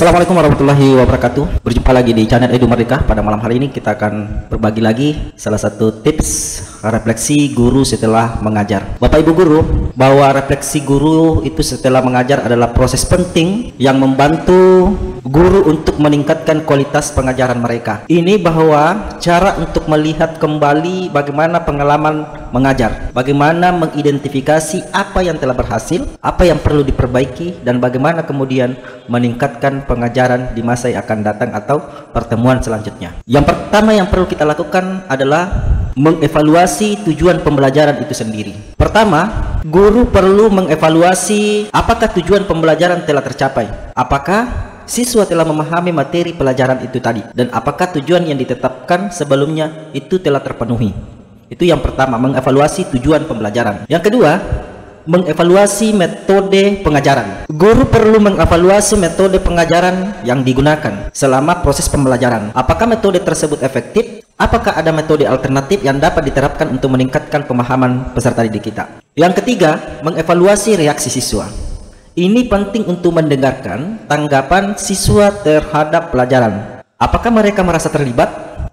Assalamualaikum warahmatullahi wabarakatuh. Berjumpa lagi di channel Edu Merdeka. Pada malam hari ini kita akan berbagi lagi salah satu tips refleksi guru setelah mengajar. Bapak Ibu guru, bahwa refleksi guru itu setelah mengajar adalah proses penting yang membantu guru untuk meningkatkan kualitas pengajaran mereka. Ini bahwa cara untuk melihat kembali bagaimana pengalaman mengajar, bagaimana mengidentifikasi apa yang telah berhasil, apa yang perlu diperbaiki, dan bagaimana kemudian meningkatkan pengajaran di masa yang akan datang atau pertemuan selanjutnya. Yang pertama yang perlu kita lakukan adalah mengevaluasi tujuan pembelajaran itu sendiri. Pertama, guru perlu mengevaluasi apakah tujuan pembelajaran telah tercapai, apakah siswa telah memahami materi pelajaran itu tadi, dan apakah tujuan yang ditetapkan sebelumnya itu telah terpenuhi. Itu yang pertama, mengevaluasi tujuan pembelajaran. Yang kedua, mengevaluasi metode pengajaran. Guru perlu mengevaluasi metode pengajaran yang digunakan selama proses pembelajaran. Apakah metode tersebut efektif? Apakah ada metode alternatif yang dapat diterapkan untuk meningkatkan pemahaman peserta didik kita? Yang ketiga, mengevaluasi reaksi siswa. Ini penting untuk mendengarkan tanggapan siswa terhadap pelajaran. Apakah mereka merasa terlibat?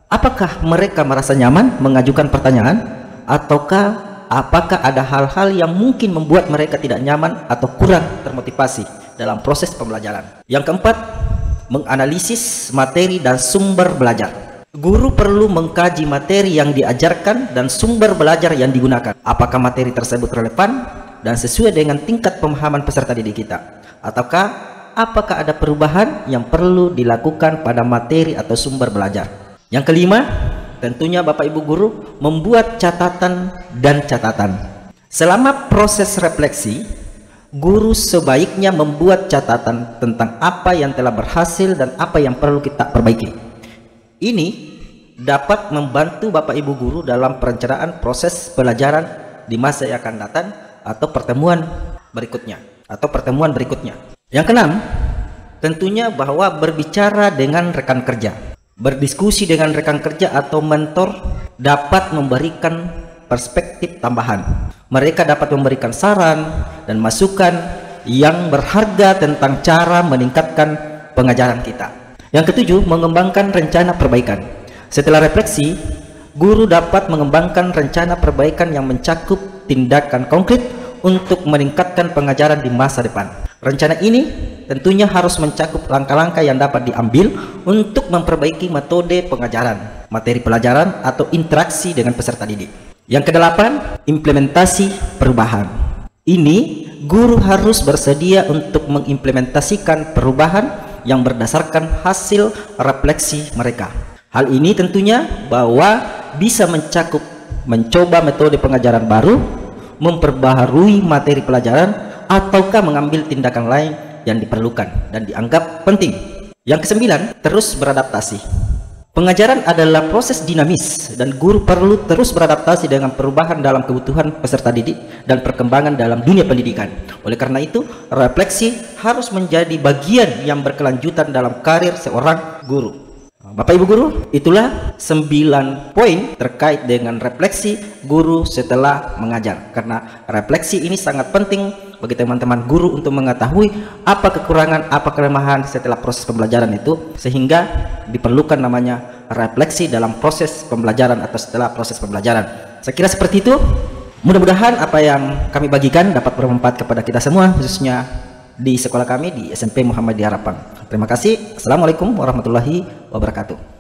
Apakah mereka merasa nyaman mengajukan pertanyaan? Ataukah apakah ada hal-hal yang mungkin membuat mereka tidak nyaman atau kurang termotivasi dalam proses pembelajaran? Yang keempat, menganalisis materi dan sumber belajar. Guru perlu mengkaji materi yang diajarkan dan sumber belajar yang digunakan. Apakah materi tersebut relevan dan sesuai dengan tingkat pemahaman peserta didik kita? Ataukah apakah ada perubahan yang perlu dilakukan pada materi atau sumber belajar? Yang kelima, tentunya Bapak Ibu guru membuat catatan dan catatan. Selama proses refleksi, guru sebaiknya membuat catatan tentang apa yang telah berhasil dan apa yang perlu kita perbaiki. Ini dapat membantu Bapak Ibu guru dalam perencanaan proses pelajaran di masa yang akan datang atau pertemuan berikutnya. Yang keenam, tentunya bahwa berbicara dengan rekan kerja. Berdiskusi dengan rekan kerja atau mentor dapat memberikan perspektif tambahan. Mereka dapat memberikan saran dan masukan yang berharga tentang cara meningkatkan pengajaran kita. Yang ketujuh, mengembangkan rencana perbaikan. Setelah refleksi, guru dapat mengembangkan rencana perbaikan yang mencakup tindakan konkret untuk meningkatkan pengajaran di masa depan. Rencana ini tentunya harus mencakup langkah-langkah yang dapat diambil untuk memperbaiki metode pengajaran, materi pelajaran, atau interaksi dengan peserta didik. Yang kedelapan, implementasi perubahan. Ini guru harus bersedia untuk mengimplementasikan perubahan yang berdasarkan hasil refleksi mereka. Hal ini tentunya bahwa bisa mencakup mencoba metode pengajaran baru, memperbaharui materi pelajaran, ataukah mengambil tindakan lain yang diperlukan dan dianggap penting. Yang kesembilan, terus beradaptasi. Pengajaran adalah proses dinamis dan guru perlu terus beradaptasi dengan perubahan dalam kebutuhan peserta didik dan perkembangan dalam dunia pendidikan. Oleh karena itu, refleksi harus menjadi bagian yang berkelanjutan dalam karir seorang guru. Bapak Ibu guru, itulah 9 poin terkait dengan refleksi guru setelah mengajar. Karena refleksi ini sangat penting bagi teman-teman guru untuk mengetahui apa kekurangan, apa kelemahan setelah proses pembelajaran itu, sehingga diperlukan namanya refleksi dalam proses pembelajaran atau setelah proses pembelajaran. Saya kira seperti itu. Mudah-mudahan apa yang kami bagikan dapat bermanfaat kepada kita semua, khususnya di sekolah kami di SMP Muhammadiyah Rapang. Terima kasih. Assalamualaikum warahmatullahi wabarakatuh.